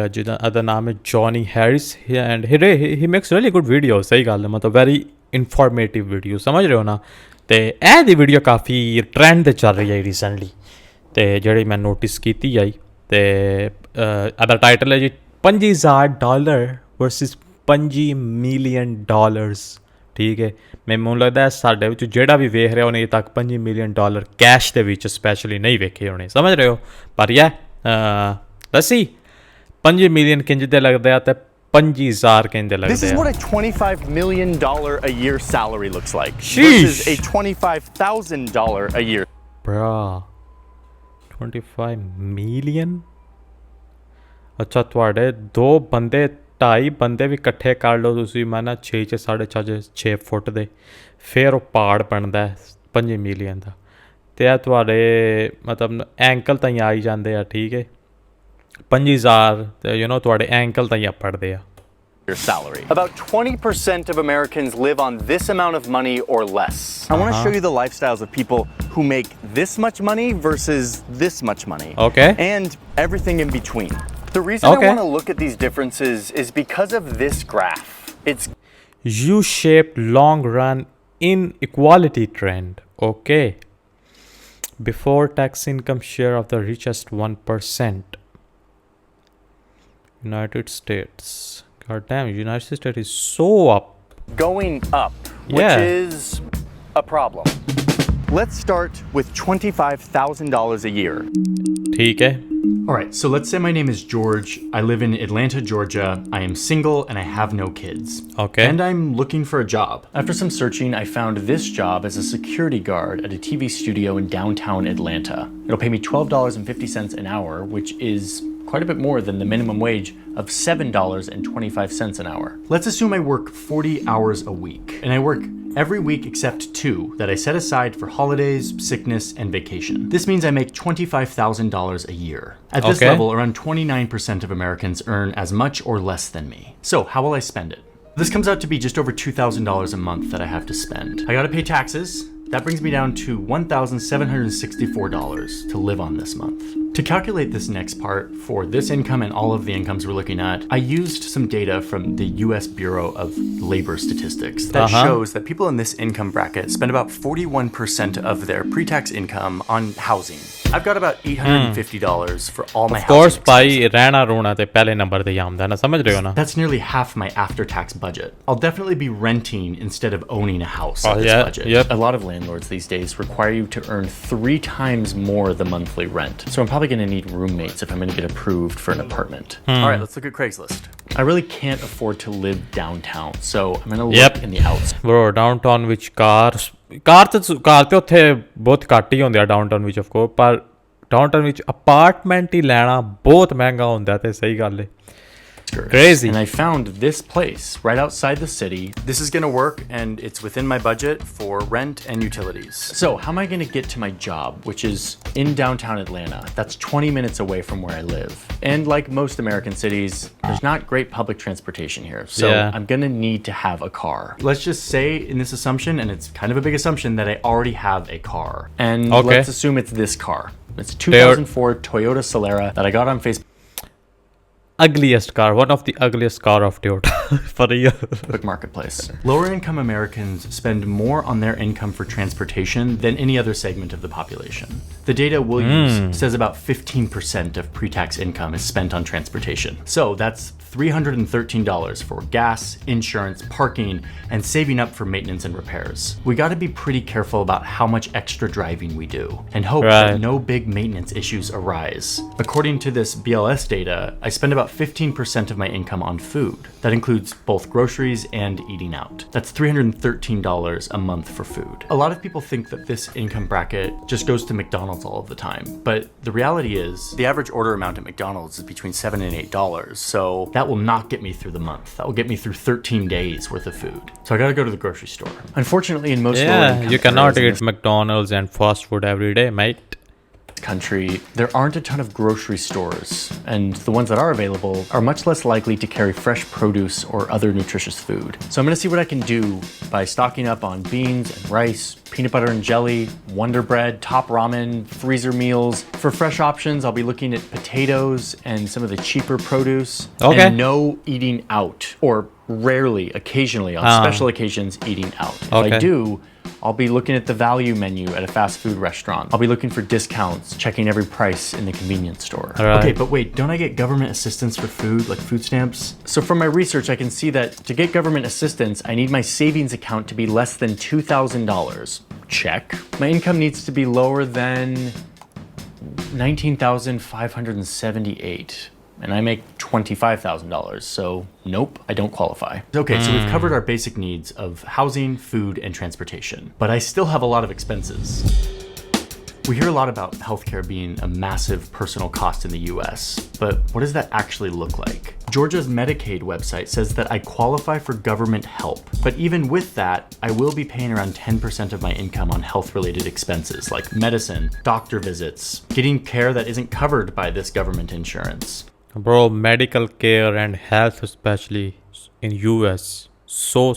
ਜਿਹਦਾ ਨਾਮ ਹੈ Johnny Harris and he makes really good video ਸਹੀ ਗੱਲ ਹੈ ਮਤਲਬ ਵੈਰੀ ਇਨਫੋਰਮੇਟਿਵ ਵੀਡੀਓ ਸਮਝ ਰਹੇ ਹੋ ਨਾ ਅਤੇ ਇਹ ਦੀ ਵੀਡੀਓ ਕਾਫੀ ਟਰੈਂਡ 'ਤੇ ਚੱਲ ਰਹੀ ਹੈ ਰੀਸੈਂਟਲੀ ਅਤੇ ਜਿਹੜੀ ਮੈਂ ਨੋਟਿਸ ਕੀਤੀ ਆਈ ਅਤੇ ਇਹਦਾ ਟਾਈਟਲ ਹੈ ਜੀ $50,000 ਵਰਸਿਸ $5 ਮਿਲੀਅਨ ਠੀਕ ਹੈ ਮੈਨੂੰ ਲੱਗਦਾ ਸਾਡੇ ਵਿੱਚ ਜਿਹੜਾ ਵੀ ਵੇਖ ਰਿਹਾ ਉਹਨੇ ਅਜੇ ਤੱਕ $5 ਮਿਲੀਅਨ ਕੈਸ਼ ਦੇ ਵਿੱਚ ਸਪੈਸ਼ਲੀ ਨਹੀਂ ਵੇਖੇ ਹੋਣੇ ਸਮਝ ਰਹੇ ਹੋ ਪਰ ਦੱਸੀ 5 ਮਿਲੀਅਨ ਕਿੰਜ ਦੇ ਲੱਗਦੇ ਆ ਤੇ 50,000 ਕਹਿੰਦੇ ਲੱਗਦੇ ਆ This is what a $25 million a year salary looks like versus a $25,000 a year. Bruh. 25 million ਅੱਛਾ ਤੁਹਾਡੇ 2.5 ਬੰਦੇ ਵੀ ਇਕੱਠੇ ਕਰ ਲਓ ਤੁਸੀਂ ਮੈਂ ਨਾ 6 ਫੁੱਟ ਦੇ ਫਿਰ ਉਹ ਪਹਾੜ ਬਣਦਾ 5 ਮਿਲੀਅਨ ਦਾ ਅਤੇ ਇਹ ਤੁਹਾਡੇ ਮਤਲਬ ਐਂਕਲ ਤਾਈਂ ਆਈ ਜਾਂਦੇ ਆ ਠੀਕ ਹੈ 50,000 ਤੇ ਤੁਹਾਡੇ ਐਂਕਲ ਤਾਈਂ ਪੜਦੇ ਆ Your salary. About 20% of Americans live on this amount of money or less. I want to show you the lifestyles of people who make this much money versus this much money. Okay. And everything in between. The reason I want to look at these differences is because of this graph. It's U-shaped long run inequality trend. Okay. Before tax income share of the richest 1%. United States. God damn, United States is so up. Going up, which is a problem. Let's start with $25,000 a year. ठीक है. All right, so let's say my name is George. I live in Atlanta, Georgia. I am single and I have no kids. Okay. And I'm looking for a job. After some searching, I found this job as a security guard at a TV studio in downtown Atlanta. It'll pay me $12.50 an hour, which is quite a bit more than the minimum wage of $7.25 an hour. Let's assume I work 40 hours a week, and I work every week except 2 that I set aside for holidays, sickness, and vacation. This means I make $25,000 a year. At this level, around 29% of Americans earn as much or less than me. So how will I spend it? This comes out to be just over $2,000 a month that I have to spend. I gotta pay taxes. That brings me down to $1,764 to live on this month. To calculate this next part for this income and all of the incomes we're looking at, I used some data from the US Bureau of Labor Statistics that shows that people in this income bracket spend about 41% of their pre-tax income on housing. I've got about $850 for all my housing. Of course, भाई रहना रोना ते पहले number ते आमदा ना समझ रहे हो ना. That's nearly half my after-tax budget. I'll definitely be renting instead of owning a house at this budget. Yep. A lot of landlords these days require you to earn 3 times more the monthly rent. So I'm probably going to need roommates if I'm going to get approved for an apartment. All right, let's look at Craigslist. I really can't afford to live downtown, so I'm going to look in the outs. Bro, downtown which cars ਤੇ ਉੱਥੇ ਬਹੁਤ ਘੱਟ ਹੀ ਹੁੰਦੇ ਆ downtown ਵਿੱਚ of course ਪਰ downtown ਵਿੱਚ apartment ਹੀ ਲੈਣਾ ਬਹੁਤ ਮਹਿੰਗਾ ਹੁੰਦਾ ਤੇ ਸਹੀ ਗੱਲ ਹੈ Crazy. And I found this place right outside the city. This is going to work and it's within my budget for rent and utilities. So how am I going to get to my job, which is in downtown Atlanta? That's 20 minutes away from where I live. And like most American cities, there's not great public transportation here. So I'm going to need to have a car. Let's just say in this assumption, and it's kind of a big assumption, that I already have a car. And let's assume it's this car. It's a 2004 Toyota Solara that I got on Facebook. Ugliest car, one of the ugliest car of Toyota for a year. Marketplace. Lower income Americans spend more on their income for transportation than any other segment of the population. The data we'll use says about 15% of pre-tax income is spent on transportation. So that's $313 for gas, insurance, parking, and saving up for maintenance and repairs. We got to be pretty careful about how much extra driving we do and hope that no big maintenance issues arise. According to this BLS data, I spend about 15% of my income on food. That includes both groceries and eating out. That's $313 a month for food. A lot of people think that this income bracket just goes to McDonald's all of the time, but the reality is the average order amount at McDonald's is between $7 and $8. So that will not get me through the month. That will get me through 13 days worth of food. So I gotta go to the grocery store. Unfortunately, in most you cannot eat McDonald's and fast food every day, mate. Country, there aren't a ton of grocery stores, and the ones that are available are much less likely to carry fresh produce or other nutritious food. So I'm gonna see what I can do by stocking up on beans and rice, peanut butter and jelly, Wonder Bread, Top Ramen, freezer meals. For fresh options, I'll be looking at potatoes and some of the cheaper produce. Okay. And no eating out, or rarely, occasionally, on special occasions, eating out. If I do, I'll be looking at the value menu at a fast food restaurant. I'll be looking for discounts, checking every price in the convenience store. Right. Okay, but wait, don't I get government assistance for food, like food stamps? So from my research, I can see that to get government assistance, I need my savings account to be less than $2,000. Check. My income needs to be lower than $19,578. And I make $25,000, so nope, I don't qualify. Okay, so we've covered our basic needs of housing, food, and transportation, but I still have a lot of expenses. We hear a lot about healthcare being a massive personal cost in the US, but what does that actually look like? Georgia's Medicaid website says that I qualify for government help, but even with that, I will be paying around 10% of my income on health-related expenses like medicine, doctor visits, getting care that isn't covered by this government insurance. Bro, medical care and health, especially in US, so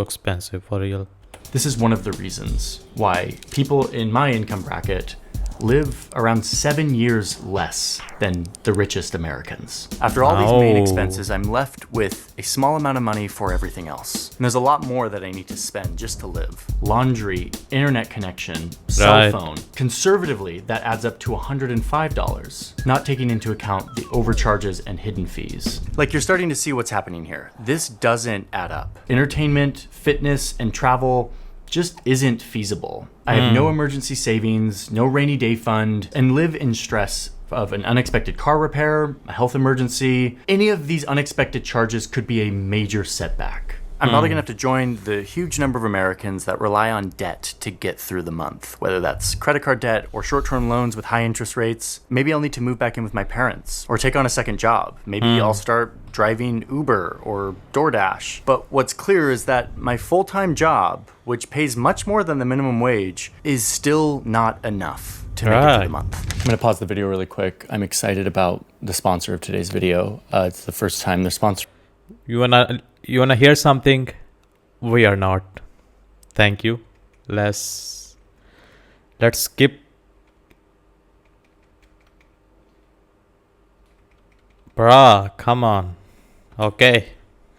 expensive for real. This is one of the reasons why people in my income bracket live around 7 years less than the richest Americans. After all these main expenses, I'm left with a small amount of money for everything else. And there's a lot more that I need to spend just to live. Laundry, internet connection, cell phone. Conservatively, that adds up to $105, not taking into account the overcharges and hidden fees. Like, you're starting to see what's happening here. This doesn't add up. Entertainment, fitness, and travel just isn't feasible. I have no emergency savings, no rainy day fund, and live in stress of an unexpected car repair, a health emergency. Any of these unexpected charges could be a major setback. I'm probably gonna have to join the huge number of Americans that rely on debt to get through the month, whether that's credit card debt or short-term loans with high interest rates. Maybe I'll need to move back in with my parents or take on a second job. Maybe I'll start driving Uber or DoorDash. But what's clear is that my full-time job, which pays much more than the minimum wage, is still not enough to make it through the month. I'm gonna pause the video really quick. I'm excited about the sponsor of today's video. It's the first time they're sponsoring. You wanna hear something? We are not. Thank you. Let's skip. Bruh, come on. Okay.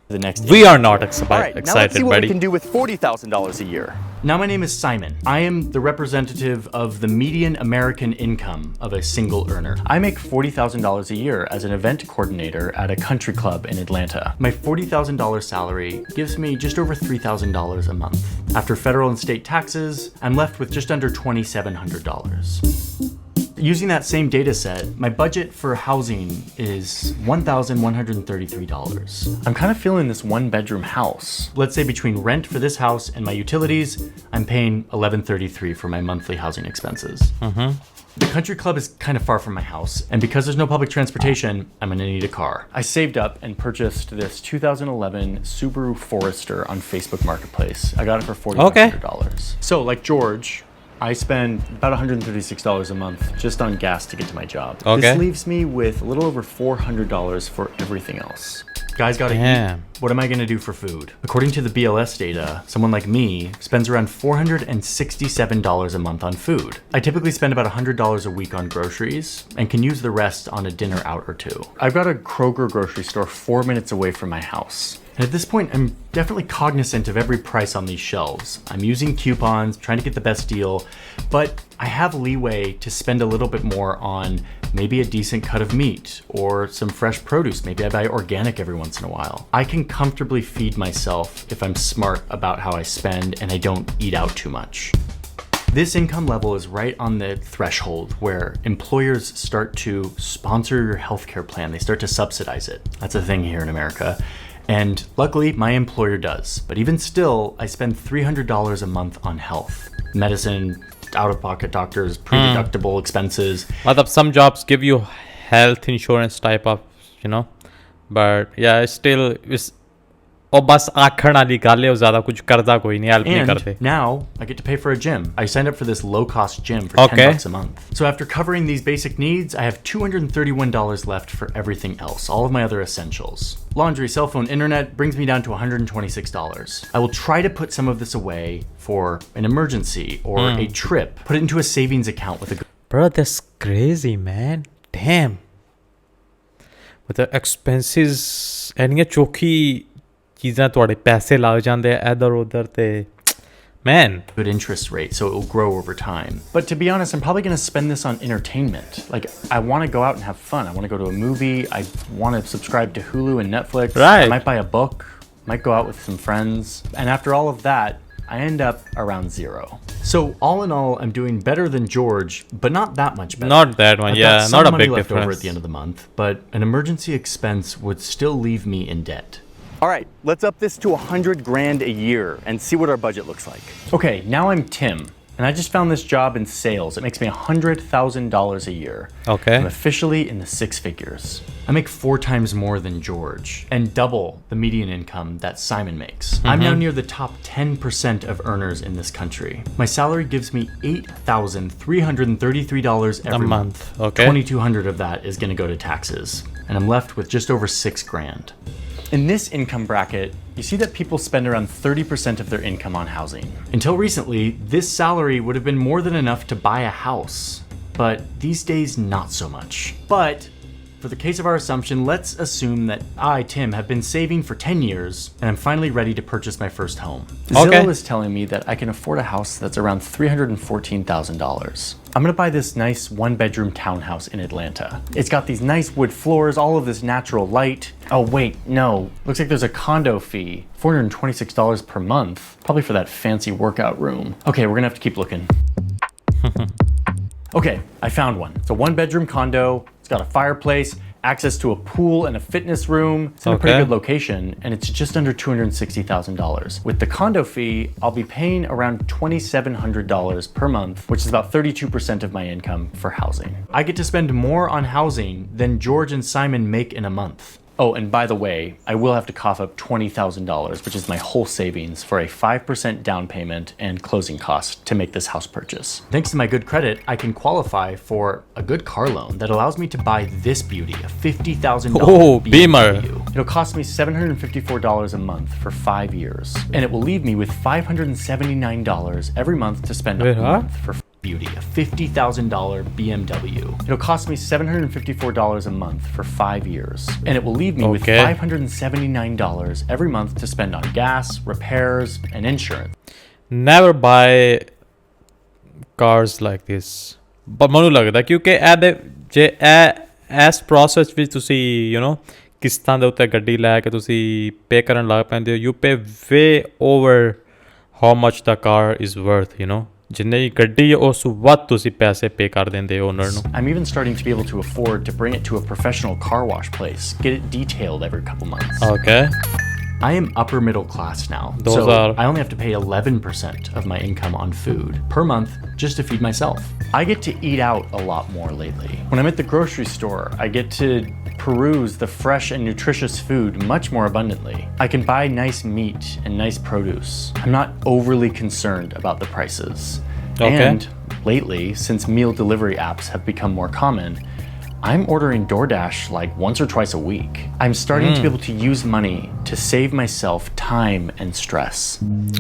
The next We are not All right, excited, now let's see what buddy. we can do with $40,000 a year. Now, my name is Simon. I am the representative of the median American income of a single earner. I make $40,000 a year as an event coordinator at a country club in Atlanta. My $40,000 salary gives me just over $3,000 a month. After federal and state taxes, I'm left with just under $2,700. Using that same data set, my budget for housing is $1,133. I'm kind of feeling this one-bedroom house. Let's say between rent for this house and my utilities, I'm paying $1,133 for my monthly housing expenses. The country club is kind of far from my house, and because there's no public transportation, I'm gonna need a car. I saved up and purchased this 2011 Subaru Forester on Facebook Marketplace. I got it for $4,500. So, like George, I spend about $136 a month just on gas to get to my job. This leaves me with a little over $400 for everything else. Guys gotta eat. What am I gonna do for food? According to the BLS data, someone like me spends around $467 a month on food. I typically spend about $100 a week on groceries and can use the rest on a dinner out or two. I've got a Kroger grocery store 4 minutes away from my house. And at this point, I'm definitely cognizant of every price on these shelves. I'm using coupons, trying to get the best deal, but I have leeway to spend a little bit more on maybe a decent cut of meat or some fresh produce. Maybe I buy organic every once in a while. I can comfortably feed myself if I'm smart about how I spend and I don't eat out too much. This income level is right on the threshold where employers start to sponsor your healthcare plan. They start to subsidize it. That's a thing here in America. And luckily, my employer does. But even still, I spend $300 a month on health, medicine, out-of-pocket doctors, pre-deductible expenses. Some jobs give you health insurance type of, but yeah, it's ਉਹ ਬਸ ਆਖਣ ਵਾਲੀ ਗੱਲ ਹੈ ਉਹ ਜ਼ਿਆਦਾ ਕੁਝ ਕਰਦਾ ਕੋਈ ਨਹੀਂ ਹੈਲਪ ਨਹੀਂ ਕਰਦੇ And now I get to pay for a gym. I signed up for this low-cost gym for $10 a month. So after covering these basic needs, I have $231 left for everything else, all of my other essentials. Laundry, cell phone, internet brings me down to $126. I will try to put some of this away for an emergency or a trip. Put it into a savings account with a Bro, that's crazy, man. Damn. With the expenses ਇੰਨੀਆਂ ਚੋਖੀ ਚੀਜ਼ਾਂ ਤੁਹਾਡੇ ਪੈਸੇ ਲੱਗ ਜਾਂਦੇ ਆ ਇੱਧਰ ਉੱਧਰ ਤੇ man. good interest rate, so it will grow over time. But to be honest, I'm probably going to spend this on entertainment. Like, I want to go out and have fun. I want to go to a movie. I want to subscribe to Hulu and Netflix. Right. I might buy a book. Might go out with some friends. And after all of that, I end up around zero. So all in all, I'm doing better than George, but not that much better. Not that one, I've yeah, got some not a money big left over difference. at the end of the month, but an emergency expense would still leave me in debt. All right, let's up this to 100 grand a year and see what our budget looks like. Okay, now I'm Tim, and I just found this job in sales. It makes me $100,000 a year. Okay. I'm officially in the six figures. I make 4 times more than George and double the median income that Simon makes. I'm now near the top 10% of earners in this country. My salary gives me $8,333 every month. Okay. $2,200 of that is going to go to taxes, and I'm left with just over 6 grand. In this income bracket, you see that people spend around 30% of their income on housing. Until recently, this salary would have been more than enough to buy a house, but these days, not so much. But for the case of our assumption, let's assume that I, Tim, have been saving for 10 years and I'm finally ready to purchase my first home. Okay. Zillow is telling me that I can afford a house that's around $314,000. I'm gonna buy this nice 1-bedroom townhouse in Atlanta. It's got these nice wood floors, all of this natural light. Oh wait, no. Looks like there's a condo fee, $426 per month, probably for that fancy workout room. Okay, we're gonna have to keep looking. Okay, I found one. It's a 1-bedroom condo. It's got a fireplace, access to a pool and a fitness room. It's in a pretty good location, and it's just under $260,000. With the condo fee, I'll be paying around $2,700 per month, which is about 32% of my income for housing. I get to spend more on housing than George and Simon make in a month. Oh, and by the way, I will have to cough up $20,000, which is my whole savings for a 5% down payment and closing costs to make this house purchase. Thanks to my good credit, I can qualify for a good car loan that allows me to buy this beauty, a $50,000 Oh, Beamer. BMW. It'll cost me $754 a month for 5 years, and it will leave me with $579 every month to spend Wait, a huh? month for beauty, a $50,000 BMW. It'll cost me $754 a month for 5 years, and it will leave me with Okay. $579 every month to spend on gas, repairs, and insurance. Never buy cars like this. But ਮੈਨੂੰ ਲੱਗਦਾ ਕਿਉਂਕਿ ਇਹਦੇ ਜੇ ਇਸ process ਵਿੱਚ ਤੁਸੀਂ ਕਿਸ਼ਤਾਂ ਦੇ ਉੱਤੇ ਗੱਡੀ ਲੈ ਕੇ ਤੁਸੀਂ ਪੇ ਕਰਨ ਲੱਗ ਪੈਂਦੇ ਹੋ you pay way over how much the car is worth ਜਿੰਨੇ ਦੀ ਗੱਡੀ ਹੈ ਉਸ ਵੱਧ ਤੁਸੀਂ ਪੈਸੇ ਪੇ ਕਰ ਦਿੰਦੇ ਹੋ ਓਨਰ ਨੂੰ I'm even starting to be able to afford to bring it to a professional car wash place, get it detailed every couple months. Okay. I am upper middle class now, Those so are- I only have to pay 11% of my income on food per month just to feed myself. I get to eat out a lot more lately. When I'm at the grocery store, I get to peruse the fresh and nutritious food much more abundantly. I can buy nice meat and nice produce. I'm not overly concerned about the prices. Okay. And lately, since meal delivery apps have become more common, I'm ordering DoorDash like once or twice a week. I'm starting to be able to use money to save myself time and stress.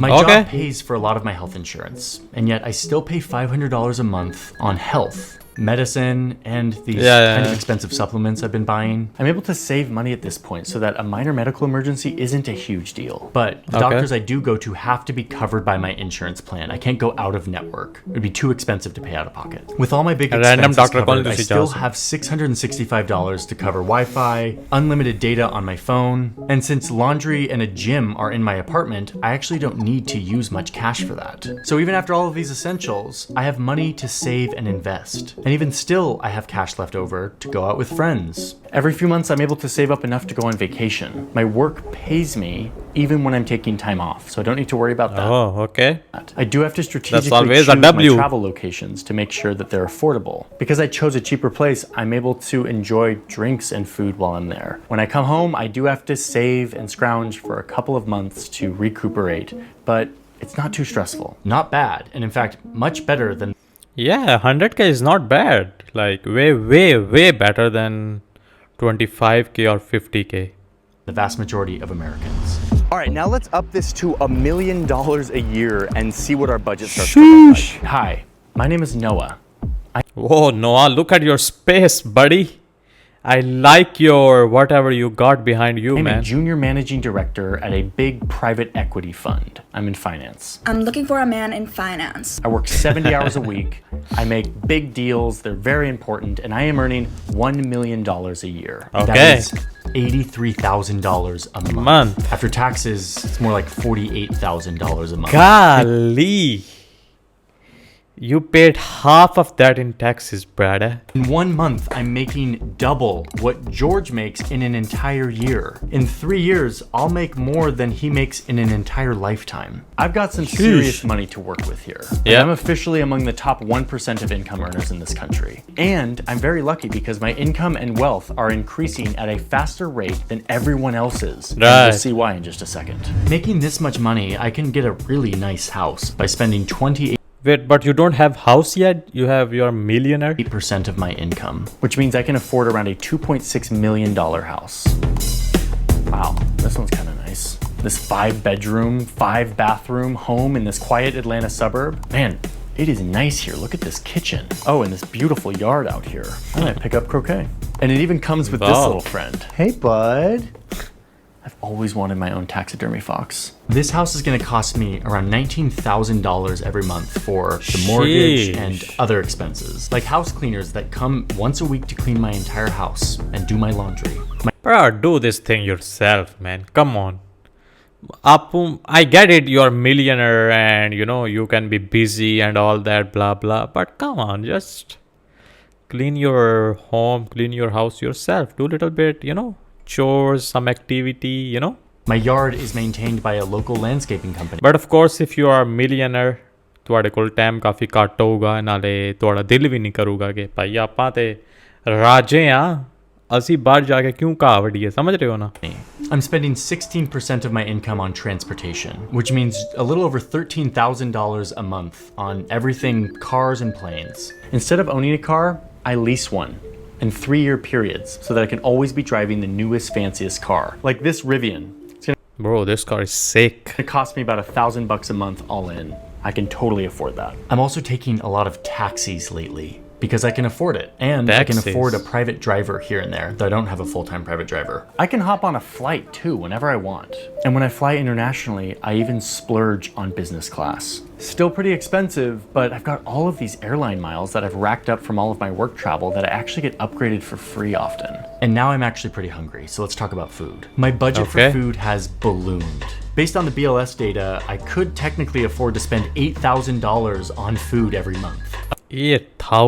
My Okay. job pays for a lot of my health insurance, and yet I still pay $500 a month on health, medicine, and these kind of expensive supplements I've been buying. I'm able to save money at this point so that a minor medical emergency isn't a huge deal. But the doctors I do go to have to be covered by my insurance plan. I can't go out of network. It would be too expensive to pay out of pocket. With all my big A random expenses doctor covered, I calling still to have $665 to cover Wi-Fi, unlimited data on my phone, and since laundry and a gym are in my apartment, I actually don't need to use much cash for that. So even after all of these essentials, I have money to save and invest. And even still, I have cash left over to go out with friends. Every few months, I'm able to save up enough to go on vacation. My work pays me even when I'm taking time off, so I don't need to worry about that. Oh, okay. I do have to strategically always choose a my W. travel locations to make sure that they're affordable. Because I chose a cheaper place, I'm able to enjoy drinks and food while I'm there. When I come home, I do have to save and scrounge for a couple of months to recuperate, but it's not too stressful. Not bad, and in fact, much better than Yeah, 100K is not bad. Like, way better than 25K or 50K. the vast majority of Americans. All right, now let's up this to $1 million a year and see what our budget starts to look like. Hi, my name is Noah. Whoa, Noah, look at your space, buddy. I like your whatever you got behind you, I'm a man. junior managing director at a big private equity fund. I'm in finance. I'm looking for a man in finance. I work 70 hours a week. I make big deals. They're very important. And I am earning $1 million a year. Okay. That is $83,000 a month. Month. After taxes, it's more like $48,000 a month. Golly. You paid half of that in taxes, brother. In 1 month, I'm making double what George makes in an entire year. In 3 years, I'll make more than he makes in an entire lifetime. I've got some serious money to work with here. And Yeah. I'm officially among the top 1% of income earners in this country. And I'm very lucky because my income and wealth are increasing at a faster rate than everyone else's. And Right. we'll see why in just a second. Making this much money, I can get a really nice house by spending 28% Wait, but you don't have house yet? You have your millionaire? of my income, which means I can afford around a $2.6 million house. Wow, this one's kind of nice. This 5-bedroom, 5-bathroom home in this quiet Atlanta suburb. Man, it is nice here. Look at this kitchen. Oh, and this beautiful yard out here. I might pick up croquet. And it even comes with this Wow. little friend. Hey, bud. I've always wanted my own taxidermy fox. This house is going to cost me around $19,000 every month for the mortgage Sheesh. and other expenses, like house cleaners that come once a week to clean my entire house and do my laundry. Bro, do this thing yourself, man. Come on. I get it, you're a millionaire and you know you can be busy and all that, blah blah. But come on, just clean your home, clean your house yourself. Do a little bit, you know, chores, some activity, you know. My yard is maintained by a local landscaping company. But of course, if you are a millionaire, ਤੁਹਾਡੇ ਕੋਲ time ਕਾਫੀ ਘੱਟ ਹੋਊਗਾ ਨਾਲੇ ਤੁਹਾਡਾ ਦਿਲ ਵੀ ਨਹੀਂ ਕਰੂਗਾ ਕਿ ਭਾਈ ਆਪਾਂ ਤੇ ਰਾਜੇ ਆ ਅਸੀਂ ਬਾਹਰ ਜਾ ਕੇ ਕਿਉਂ ਘਾਹ ਵੱਢੀਏ ਸਮਝ ਰਹੇ ਹੋ ਨਾ I'm spending 16% of my income on transportation, which means a little over $13,000 a month on everything cars and planes. Instead of owning a car, I lease one in 3-year periods so that I can always be driving the newest, fanciest car. Like this Rivian. It's Bro, this car is sick. gonna cost me about $1,000 a month all in. I can totally afford that. I'm also taking a lot of taxis lately because I can afford it. And I can Taxis. afford a private driver here and there, though I don't have a full-time private driver. I can hop on a flight too whenever I want. And when I fly internationally, I even splurge on business class. Still pretty expensive, but I've got all of these airline miles that I've racked up from all of my work travel that I actually get upgraded for free often. And now I'm actually pretty hungry, so let's talk about food. My budget Okay. for food has ballooned. Based on the BLS data, I could technically afford to spend $8,000 on food every month.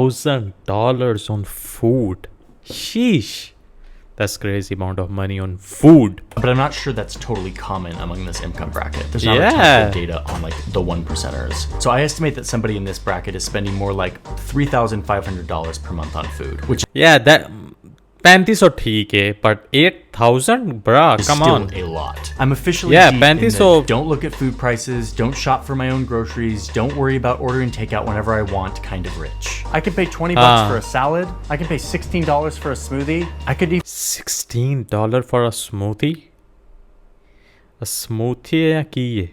$8,000 on food. Sheesh. That's crazy amount of money on food. But I'm not sure that's totally common among this income bracket. There's not a ton Yeah. of data on like the 1%ers. So I estimate that somebody in this bracket is spending more like $3,500 per month on food, which Yeah, that 3500 ठीक है, but 8,000, bruh, is come still on. a lot. I'm officially Yeah, deep in the 3500 don't look at food prices, don't shop for my own groceries, don't worry about ordering takeout whenever I want kind of rich. I can pay $20 for a salad. I can pay $16 for a smoothie. I could even $16 for a smoothie? A smoothie है की है?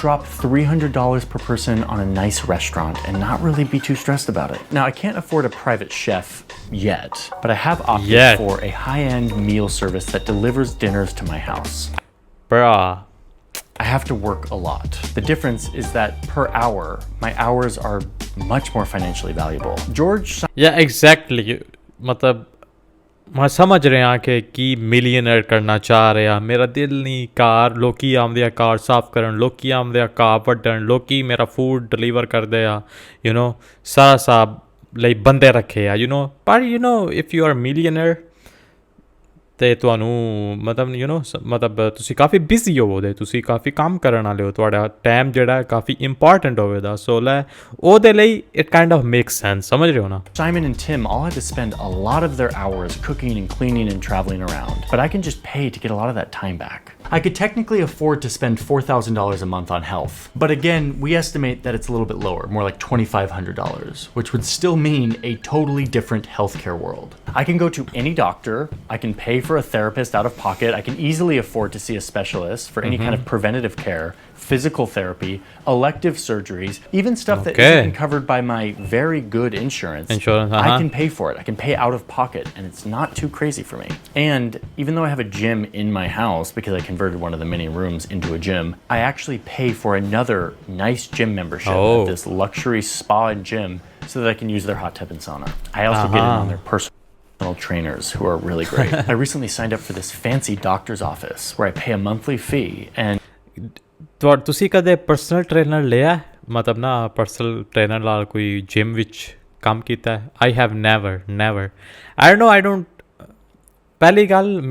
drop $300 per person on a nice restaurant and not really be too stressed about it. Now, I can't afford a private chef yet, but I have opted Yet. for a high-end meal service that delivers dinners to my house. Bruh. I have to work a lot. The difference is that per hour, my hours are much more financially valuable. George Yeah, exactly. मतलब मैं समझ रहा कि की millionaire करना चाह रहा मेरा दिल नहीं कार लोकी आमदे कार साफ करन लोकी आमदे कार वड्डन लोकी मेरा फूड डिलीवर कर दिया यू नो सारा सा ਲਈ ਬੰਦੇ ਰੱਖੇ ਆ ਪਰ if you are a millionaire ਤੇ ਤੁਹਾਨੂੰ ਮਤਲਬ ਮਤਲਬ ਤੁਸੀਂ ਕਾਫੀ ਬਿਜ਼ੀ ਹੋਵੋਗੇ ਤੁਸੀਂ ਕਾਫੀ ਕੰਮ ਕਰਨ ਵਾਲੇ ਹੋ ਤੁਹਾਡਾ ਟਾਈਮ ਜਿਹੜਾ ਕਾਫੀ ਇੰਪੋਰਟੈਂਟ ਹੋਵੇਗਾ ਸੋ ਲੈ ਉਹਦੇ ਲਈ it kind of make sense ਸਮਝ ਰਹੇ ਹੋ ਨਾ Simon and Tim all had to spend a lot of their hours cooking and cleaning and traveling around, but I can just pay to get a lot of that time back. I could technically afford to spend $4,000 a month on health, but again, we estimate that it's a little bit lower, more like $2,500, which would still mean a totally different healthcare world. I can go to any doctor, I can pay for a therapist out of pocket, I can easily afford to see a specialist for any kind of preventative care, physical therapy, elective surgeries, even stuff that isn't covered by my very good insurance. I can pay for it. I can pay out of pocket, and it's not too crazy for me. And even though I have a gym in my house because I converted one of the many rooms into a gym, I actually pay for another nice gym membership at this luxury spa and gym so that I can use their hot tub and sauna. I also get in on their personal trainers who are really great. I recently signed up for this fancy doctor's office where I pay a monthly fee and ਤੁਸੀਂ ਕਦੇ personal trainer ਲਿਆ ਮਤਲਬ ਨਾ personal trainer ਨਾਲ ਕੋਈ gym ਵਿੱਚ ਕੰਮ ਕੀਤਾ ਹੈ I have never I don't ਪਹਿਲੀ ਗੱਲ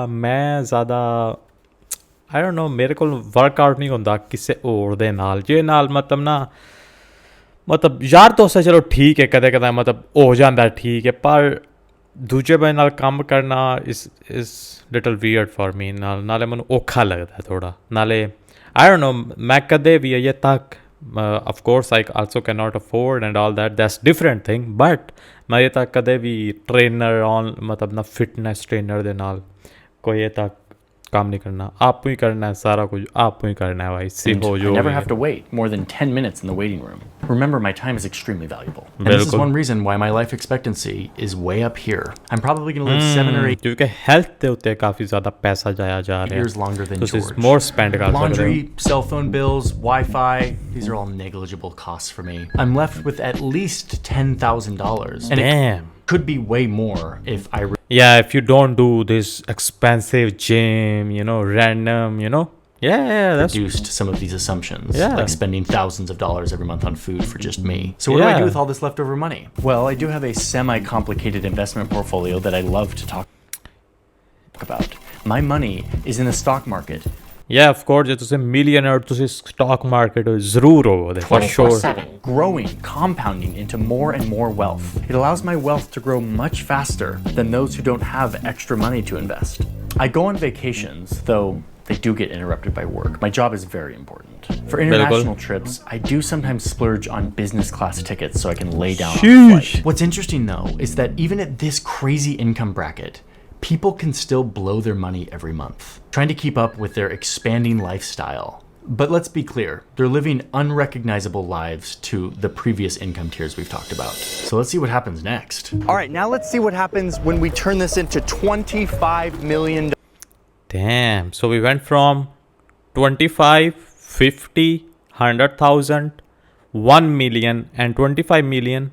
ਮੈਂ ਜ਼ਿਆਦਾ ਆਈ ਡੋਂਟ ਨੋ ਮੇਰੇ ਕੋਲ ਵਰਕਆਊਟ ਨਹੀਂ ਹੁੰਦਾ ਕਿਸੇ ਹੋਰ ਦੇ ਨਾਲ ਜੇ ਨਾਲ ਮਤਲਬ ਯਾਰ ਦੋਸਤ ਚਲੋ ਠੀਕ ਹੈ ਕਦੇ ਕਦੇ ਮਤਲਬ ਹੋ ਜਾਂਦਾ ਠੀਕ ਹੈ ਪਰ ਦੂਜੇ ਬੰਦੇ ਨਾਲ ਕੰਮ ਕਰਨਾ ਇਸ ਲਿਟਲ ਵੀਅਰਡ ਫॉर ਮੀ ਨਾਲੇ ਮੈਨੂੰ ਔਖਾ ਲੱਗਦਾ ਥੋੜ੍ਹਾ ਨਾਲੇ I don't know ਮੈਂ ਕਦੇ ਵੀ ਅਜੇ ਤੱਕ of course I also cannot afford and all that's different thing but ਮੈਂ ਅਜੇ ਤੱਕ ਕਦੇ ਵੀ ਟ੍ਰੇਨਰ ਮਤਲਬ ਨਾ ਫਿਟਨੈਸ ਟ੍ਰੇਨਰ ਦੇ ਨਾਲ ਕੋਈ ਤੱਕ काम नहीं करना आप ही करना है सारा कुछ आप ही करना है भाई सिर्फ हो जो I never have to wait more than 10 minutes in the waiting room. Remember, my time is extremely valuable. And this is one reason why my life expectancy is way up here. I'm probably going to live 7 or 8 क्योंकि health ਦੇ ਉੱਤੇ ਕਾਫੀ ਜ਼ਿਆਦਾ ਪੈਸਾ ਜਾਇਆ ਜਾ ਰਿਹਾ years longer than George. ਤੁਸੀਂ more spend ਕਰ ਸਕਦੇ ਹੋ Laundry, cell phone bills, Wi-Fi, these are all negligible costs for me. I'm left with at least $10,000. And damn it could be way more if I yeah if you don't do this expensive gym random yeah that's reduced some of these assumptions, yeah. like spending thousands of dollars every month on food for just me. So what do I do with all this leftover money? Well, I do have a semi-complicated investment portfolio that I love to talk about. My money is in the stock market. Yeah, of course ਜੇ ਤੁਸੀਂ millionaire ਤੁਸੀਂ stock market ਜ਼ਰੂਰ ਹੋ for sure growing, compounding into more and more wealth. It allows my wealth to grow much faster than those who don't have extra money to invest. I go on vacations, though they do get interrupted by work. My job is very important. For international trips, I do sometimes splurge on business class tickets so I can lay down on a flight. What's interesting though is that even at this crazy income bracket, people can still blow their money every month, trying to keep up with their expanding lifestyle. But let's be clear, they're living unrecognizable lives to the previous income tiers we've talked about. So let's see what happens next. All right, now let's see what happens when we turn this into $25 million. Damn, so we went from 25, 50, 100,000, 1 million and 25 million.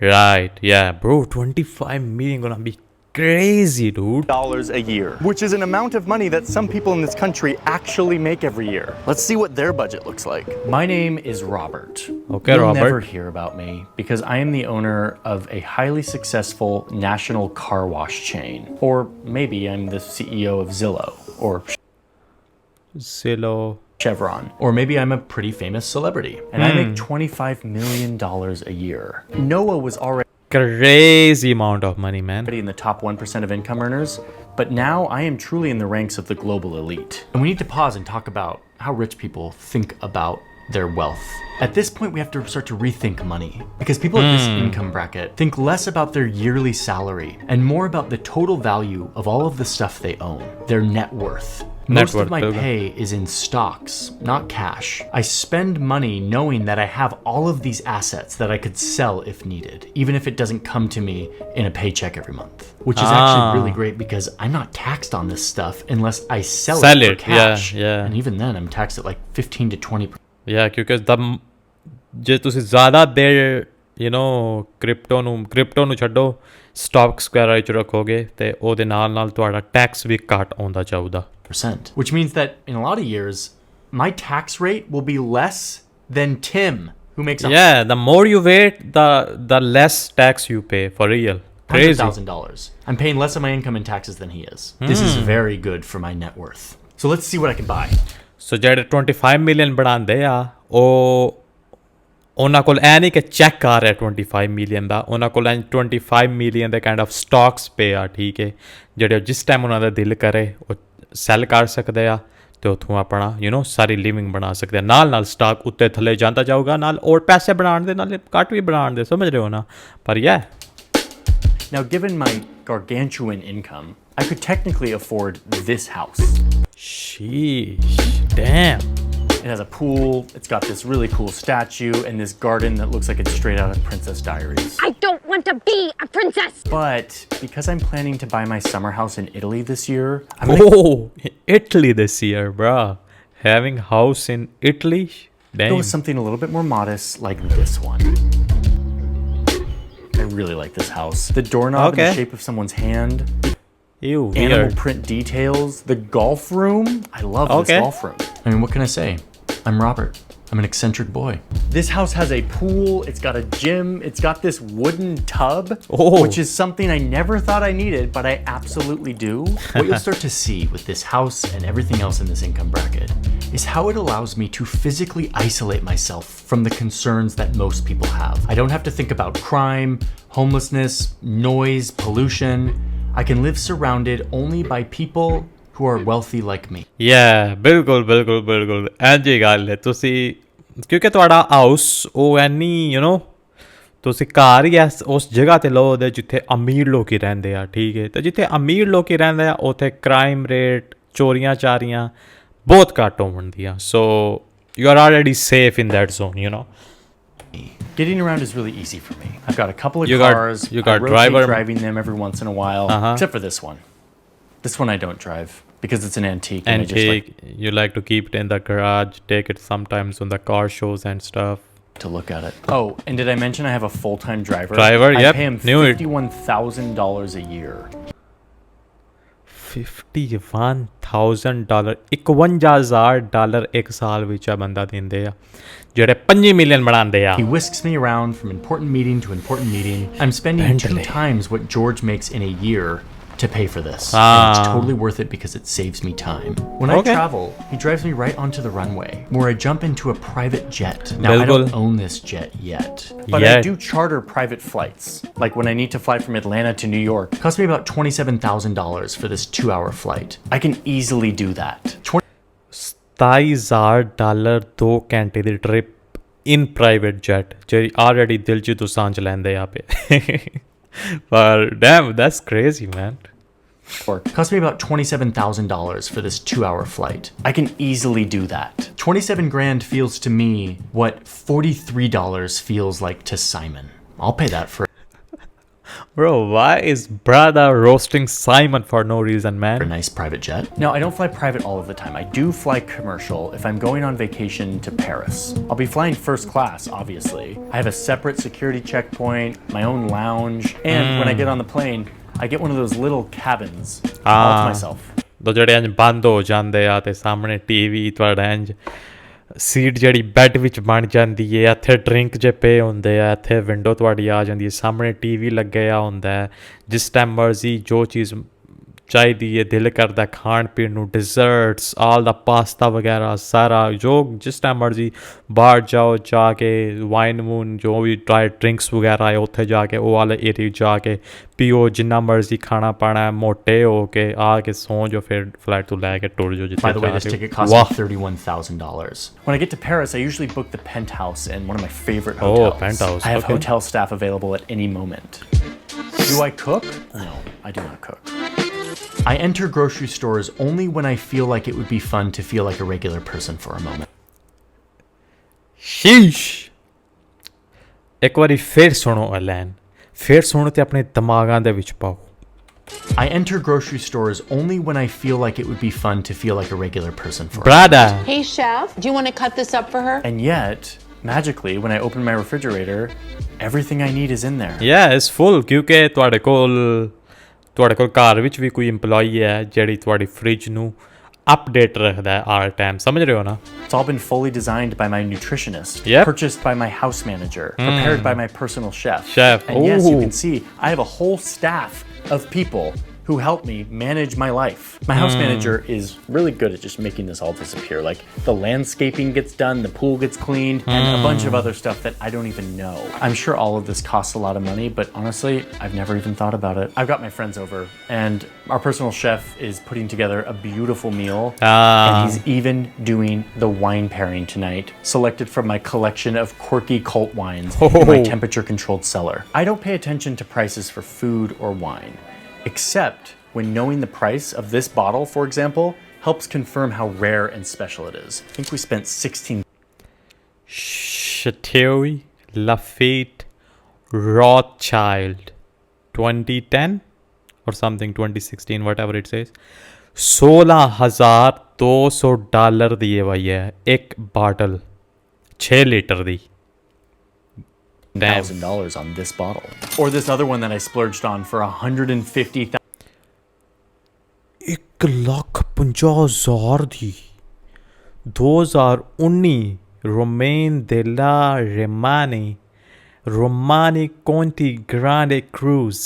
Right, yeah, bro, 25 million gonna be crazy, dude. Dollars a year, which is an amount of money that some people in this country actually make every year. Let's see what their budget looks like. My name is Robert. Okay, You'll Robert. never hear about me because I am the owner of a highly successful national car wash chain. Or maybe I'm the CEO of Zillow or Chevron. Or maybe I'm a pretty famous celebrity and I make $25 million a year. Noah was already Crazy amount of money, man. in the top 1% of income earners, but now I am truly in the ranks of the global elite. And we need to pause and talk about how rich people think about their wealth. At this point, we have to start to rethink money because people at this income bracket think less about their yearly salary and more about the total value of all of the stuff they own, their net worth. Most of my pay is in stocks, not cash. I spend money knowing that I have all of these assets that I could sell if needed, even if it doesn't come to me in a paycheck every month, which is actually really great because I'm not taxed on this stuff unless I sell it for cash. Yeah. And even then, I'm taxed at like 15 to 20%. Yeah, ਕਿਉਂਕਿ ਜੇ ਤੁਸੀਂ ਜ਼ਿਆਦਾ ਦੇਰ crypto ਨੂੰ ਛੱਡੋ stocks ਵਗੈਰਾ ਵਿੱਚ ਰੱਖੋਗੇ ਤੇ ਉਹਦੇ ਨਾਲ ਤੁਹਾਡਾ ਟੈਕਸ ਵੀ ਘੱਟ ਆਉਂਦਾ ਚਾਹੁੰਦਾ Which means that in a lot of years, my tax rate will be less than Tim. who makes Yeah, the more you wait, the less tax you pay, for real. Crazy. $100,000. I'm paying less of my income in taxes than he is. This is very good for my net worth. So let's see what I can buy. ਸੋ ਜਿਹੜੇ 25 million ਬਣਾਉਂਦੇ ਆ ਉਹ ਉਹਨਾਂ ਕੋਲ ਐ ਨਹੀਂ ਕਿ check ਆ ਰਿਹਾ 25 ਮਿਲੀਅਨ ਦਾ, ਉਹਨਾਂ ਕੋਲ 25 ਮਿਲੀਅਨ ਦੇ ਕਾਈਂਡ ਆਫ ਸਟਾਕਸ ਪਏ ਆ, ਠੀਕ ਹੈ, ਜਿਹੜੇ ਜਿਸ ਟਾਈਮ ਉਹਨਾਂ ਦਾ ਦਿਲ ਕਰੇ ਉਹ ਸੈੱਲ ਕਰ ਸਕਦੇ ਆ ਅਤੇ ਉੱਥੋਂ ਆਪਣਾ ਸਾਰੀ ਲਿਵਿੰਗ ਬਣਾ ਸਕਦੇ ਆ। ਨਾਲ ਸਟਾਕ ਉੱਤੇ ਥੱਲੇ ਜਾਂਦਾ ਜਾਊਗਾ, ਨਾਲ ਹੋਰ ਪੈਸੇ ਬਣਾਉਣ ਦੇ, ਨਾਲ ਘੱਟ ਵੀ ਬਣਾਉਣ ਦੇ, ਸਮਝ ਰਹੇ ਹੋ ਨਾ? ਪਰ Now, given my gargantuan income, I could technically afford this house. sheesh, damn. It has a pool, it's got this really cool statue, and this garden that looks like it's straight out of Princess Diaries. I don't want to be a princess! But because I'm planning to buy my summer house in Italy this year, Italy this year, bruh. Having house in Italy? Damn. go with something a little bit more modest like this one. I really like this house. The doorknob in the shape of someone's hand. Ew, Animal weird. print details. The golf room. I love this golf room. I mean, what can I say? I'm Robert. I'm an eccentric boy. This house has a pool. It's got a gym. It's got this wooden tub, which is something I never thought I needed, but I absolutely do. What you'll start to see with this house and everything else in this income bracket is how it allows me to physically isolate myself from the concerns that most people have. I don't have to think about crime, homelessness, noise, pollution. I can live surrounded only by people who are wealthy like me. Yeah, ਬਿਲਕੁਲ ਇੰਝ ਹੀ ਗੱਲ ਹੈ। ਤੁਸੀਂ ਕਿਉਂਕਿ ਤੁਹਾਡਾ house ਉਹ ਐਨੀ ਤੁਸੀਂ ਘਰ ਹੀ ਉਸ ਜਗ੍ਹਾ 'ਤੇ ਲਓ ਦੇ ਜਿੱਥੇ ਅਮੀਰ ਲੋਕ ਰਹਿੰਦੇ ਆ, ਠੀਕ ਹੈ, ਅਤੇ ਜਿੱਥੇ ਅਮੀਰ ਲੋਕ ਰਹਿੰਦੇ ਆ ਉੱਥੇ ਕ੍ਰਾਈਮ ਰੇਟ, ਚੋਰੀਆਂ ਚਾਰੀਆਂ ਬਹੁਤ ਘੱਟ ਹੋਣਦੀਆਂ। So you are already safe in that zone, Getting around is really easy for me. I've got a couple of You cars. got I rotate driver. driving them every once in a while, except for this one. This one I don't drive because it's an antique. And I just you like to keep it in the garage, take it sometimes on the car shows and stuff. to look at it. Oh, and did I mention I have a full-time driver? Yep. I pay him Knew it. $51,000 a year. $51,000 $51,000 ਇੱਕ ਸਾਲ ਵਿੱਚ ਆ ਬੰਦਾ ਦਿੰਦੇ ਆ ਜਿਹੜੇ 5 million ਬਣਾਉਂਦੇ ਆ। He whisks me around from important meeting to important meeting. I'm spending 2 times what George makes in a year to pay for this. And it's totally worth it because it saves me time. When I travel, he drives me right onto the runway where I jump into a private jet. Now, I don't own this jet yet, but I do charter private flights. Like when I need to fly from Atlanta to New York, it costs me about $27,000 for this 2-hour flight. I can easily do that. $27,000 2 ਘੰਟੇ ਦੀ trip ਇਨ private jet ਜਿਹੜੀ already ਦਿਲ 'ਚ ਤੁਸਾਂ ਚ ਲੈਂਦੇ ਆ ਪਏ। But damn, that's crazy, man. It cost me about $27,000 for this 2-hour flight. I can easily do that. 27 grand feels to me what $43 feels like to Simon. I'll pay that for Bro, why is brother roasting Simon for no reason, man? a nice private jet. Now, I don't fly private all of the time. I do fly commercial if I'm going on vacation to Paris. I'll be flying first class, obviously. I have a separate security checkpoint, my own lounge, and when I get on the plane, I get one of those little cabins all to myself. ਦੋ ਜਿਹੜੇ ਇੰਜ ਬੰਦ ਹੋ ਜਾਂਦੇ ਆ ਤੇ ਸਾਹਮਣੇ TV ਤੁਹਾਡਾ ਇੰਜ ਸੀਟ ਜਿਹੜੀ ਬੈੱਡ ਵਿੱਚ ਬਣ ਜਾਂਦੀ ਹੈ, ਇੱਥੇ ਡਰਿੰਕ ਜੇ ਪਏ ਹੁੰਦੇ ਆ, ਇੱਥੇ ਵਿੰਡੋ ਤੁਹਾਡੀ ਆ ਜਾਂਦੀ ਹੈ, ਸਾਹਮਣੇ ਟੀਵੀ ਲੱਗਿਆ ਹੁੰਦਾ ਹੈ, ਜਿਸ ਟਾਈਮ ਮਰਜ਼ੀ ਜੋ ਚੀਜ਼ ਚਾਹੀਦੀ ਹੈ ਦਿਲ ਕਰਦਾ ਖਾਣ ਪੀਣ ਨੂੰ, ਡਿਜ਼ਰਟਸ ਆਲ ਦਾ ਪਾਸਤਾ ਵਗੈਰਾ ਸਾਰਾ ਜੋ ਜਿਸ ਟਾਈਮ ਮਰਜ਼ੀ ਬਾਹਰ ਜਾਓ ਜਾ ਕੇ ਵਾਈਨ ਵੂਨ ਜੋ ਵੀ ਡਰਾਈ ਡਰਿੰਕਸ ਵਗੈਰਾ ਹੈ ਉੱਥੇ ਜਾ ਕੇ ਉਹ ਵਾਲੇ ਏਰੀਆ ਜਾ ਕੇ ਪੀਓ, ਜਿੰਨਾ ਮਰਜ਼ੀ ਖਾਣਾ ਪਾਣਾ, ਮੋਟੇ ਹੋ ਕੇ ਆ ਕੇ ਸੌਂ ਜੋ, ਫਿਰ ਫਲਾਈਟ ਤੋਂ ਲੈ ਕੇ ਟੁਰ ਜਾਓ ਜਿੱਥੇ। By the way, this ticket cost me $31,000. When I get to Paris, I usually book the penthouse in one of my favorite hotels. Oh, penthouse. I have hotel staff available at any moment. Do I cook? No, I do not cook. I enter grocery stores only when I feel like it would be fun to feel like a regular person for a moment. Sheesh! ਇੱਕ ਵਾਰੀ ਫਿਰ ਸੁਣੋ Allen, ਫਿਰ ਸੁਣੋ ਤੇ ਆਪਣੇ ਦਿਮਾਗਾਂ ਦੇ ਵਿੱਚ ਪਾਓ। I enter grocery stores only when I feel like it would be fun to feel like a regular person for a Brother! Hey, chef, do you want to cut this up for her? moment. And yet, magically, when I open my refrigerator, everything I need is in there. Yeah, it's full ਕਿਉਂਕਿ ਤੁਹਾਡੇ ਕੋਲ ਘਰ ਵਿੱਚ ਵੀ ਕੋਈ EMPLOYEE ਹੈ ਜਿਹੜੀ ਤੁਹਾਡੀ fridge ਨੂੰ अपडेट रखदा है आल टाइम समझ रहे हो ना It's all been fully designed by my nutritionist, Yep. purchased by my house manager, prepared by my personal chef. Chef, And yes, you ooh. can see I have a whole staff of people who help me manage my life. My house manager is really good at just making this all disappear. Like the landscaping gets done, the pool gets cleaned, and a bunch of other stuff that I don't even know. I'm sure all of this costs a lot of money, but honestly, I've never even thought about it. I've got my friends over, and our personal chef is putting together a beautiful meal, and he's even doing the wine pairing tonight, selected from my collection of quirky cult wines in my temperature-controlled cellar. I don't pay attention to prices for food or wine, except when knowing the price of this bottle, for example, helps confirm how rare and special it is. I think we spent 16. Chateau Lafite Rothschild 2010 or something 2016 whatever it says $16,200 दिए भाई है एक bottle 6 litre the $1,000 on this bottle. Or this other one that I splurged on for $150,000. 1,50,000 the 2019 Romain della Romani Conti Grande Cruise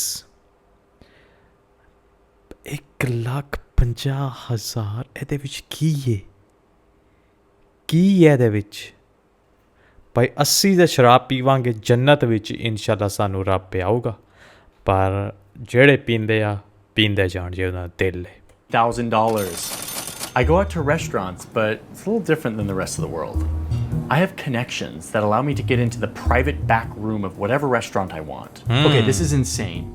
1,50,000 ਇਹਦੇ ਵਿੱਚ ਕੀ ਹੈ ਇਹਦੇ ਵਿੱਚ ਭਾਈ 80 ਦਾ ਸ਼ਰਾਬ ਪੀਵਾਂਗੇ ਜੰਨਤ ਵਿੱਚ ਇਨਸ਼ਾਅੱਲਾ ਸਾਨੂੰ ਰੱਬ ਪਿਆਊਗਾ ਪਰ ਜਿਹੜੇ ਪੀਂਦੇ ਜਾਣ ਜੇ ਉਹਨਾਂ ਦਾ ਦਿਲ ਹੈ $1,000. I go out to restaurants, but it's a little different than the rest of the world. I have connections that allow me to get into the private back room of whatever restaurant I want. Okay, this is insane.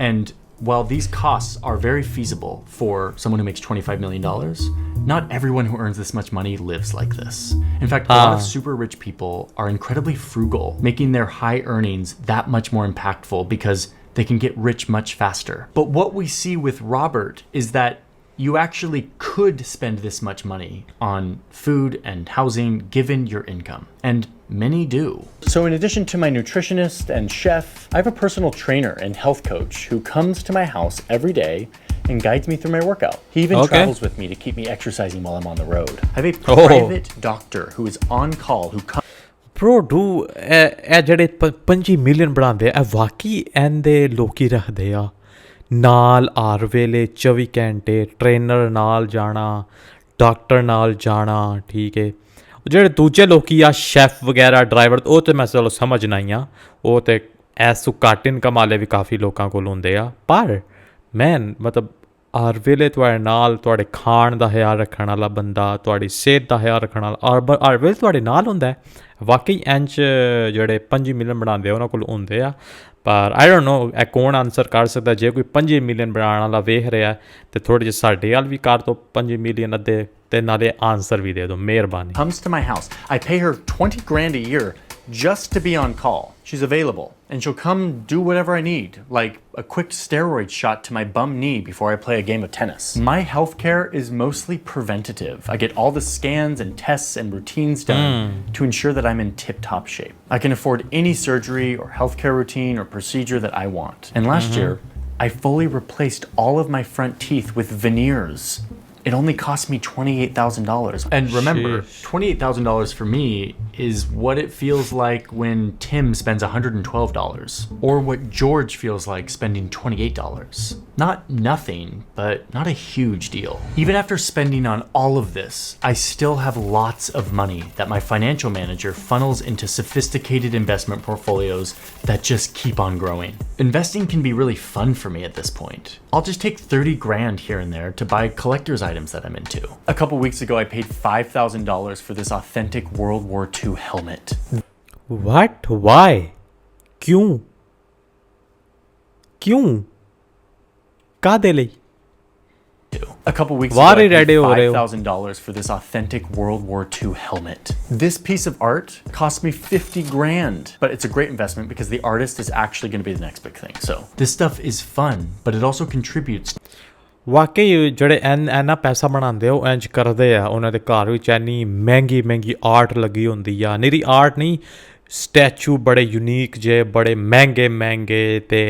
And while these costs are very feasible for someone who makes $25 million, not everyone who earns this much money lives like this. In fact, a lot of super rich people are incredibly frugal, making their high earnings that much more impactful because they can get rich much faster. But what we see with Robert is that you actually could spend this much money on food and housing given your income. And many do. So in addition to my nutritionist and chef, I have a personal trainer and health coach who comes to my house every day and guides me through my workout. He even travels with me to keep me exercising while I'm on the road. I have a private doctor who is on call who comes. Bro, do ਇਹ ਜਿਹੜੇ 25 million ਬਣਾਉਂਦੇ ਆ ਵਾਕਈ ਇਹਦੇ ਲੋਕੀ ਰੱਖਦੇ ਆ ਨਾਲ ਹਰ ਵੇਲੇ 24 ਘੰਟੇ ਟ੍ਰੇਨਰ ਨਾਲ ਜਾਣਾ ਡਾਕਟਰ ਨਾਲ ਜਾਣਾ ਠੀਕ ਹੈ ਜਿਹੜੇ ਦੂਜੇ ਲੋਕੀ ਆ ਸ਼ੈਫ ਵਗੈਰਾ ਡਰਾਈਵਰ ਉਹ ਤੇ ਮੈਂ ਚਲੋ ਸਮਝਣਾ ਹੀ ਆ ਉਹ ਤੇ ਐਸੂ ਘੱਟ ਇਨਕਮ ਵਾਲੇ ਵੀ ਕਾਫੀ ਲੋਕਾਂ ਕੋਲ ਹੁੰਦੇ ਆ ਪਰ ਮੈਨ ਮਤਲਬ ਹਰ ਵੇਲੇ ਤੁਹਾਡੇ ਨਾਲ ਤੁਹਾਡੇ ਖਾਣ ਦਾ ਖਿਆਲ ਰੱਖਣ ਵਾਲਾ ਬੰਦਾ ਤੁਹਾਡੀ ਸਿਹਤ ਦਾ ਖਿਆਲ ਰੱਖਣ ਵਾਲਾ ਹਰ ਵੇਲੇ ਤੁਹਾਡੇ ਨਾਲ ਹੁੰਦਾ ਵਾਕਈ ਇੰਚ ਜਿਹੜੇ 5 ਮਿਲੀਅਨ ਬਣਾਉਂਦੇ ਉਹਨਾਂ ਕੋਲ ਹੁੰਦੇ ਆ ਪਰ ਆਈ ਡੋਂਟ ਨੋ ਇਹ ਕੌਣ ਆਨਸਰ ਕਰ ਸਕਦਾ ਜੇ ਕੋਈ 5 ਮਿਲੀਅਨ ਬਣਾਉਣ ਵਾਲਾ ਵੇਖ ਰਿਹਾ ਤੇ ਥੋੜ੍ਹੇ ਜਿਹੇ ਸਾਡੇ ਵੱਲ ਵੀ ਕਰ ਦਿਓ 5 ਮਿਲੀਅਨ ਅੱਧੇ ਤੇ ਨਾਲੇ ਆਨਸਰ ਵੀ ਦੇ ਦਿਓ ਮਿਹਰਬਾਨੀ comes to my house. I pay her 20 grand a year just to be on call. She's available and she'll come do whatever I need, like a quick steroid shot to my bum knee before I play a game of tennis. My healthcare is mostly preventative. I get all the scans and tests and routines done to ensure that I'm in tip-top shape. I can afford any surgery or healthcare routine or procedure that I want. And last year, I fully replaced all of my front teeth with veneers. It only cost me $28,000. And remember, $28,000 for me is what it feels like when Tim spends $112, or what George feels like spending $28. Not nothing, but not a huge deal. Even after spending on all of this, I still have lots of money that my financial manager funnels into sophisticated investment portfolios that just keep on growing. Investing can be really fun for me at this point. I'll just take 30 grand here and there to buy collector's items that I'm into. A couple weeks ago, I paid $5,000 for this authentic World War II helmet. What? Why? क्यों? ਕਾਹਦੇ ਲਈ A couple weeks ago, I Wari paid ready ho rahe ho. $5,000 for this authentic World War II helmet. This piece of art cost me 50 grand, but it's a great investment because the artist is actually going to be the next big thing. So this stuff is fun, but it also contributes. ਵਾਕਈ ਜਿਹੜੇ ਇੰਨਾ ਪੈਸਾ ਬਣਾਉਂਦੇ ਉਹ ਇੰਜ ਕਰਦੇ ਆ ਉਹਨਾਂ ਦੇ ਘਰ ਵਿੱਚ ਇੰਨੀ ਮਹਿੰਗੀ ਆਰਟ ਲੱਗੀ ਹੁੰਦੀ ਆ ਨਿਰੀ ਆਰਟ ਨਹੀਂ स्टैचू बड़े यूनिक जे बड़े महंगे ते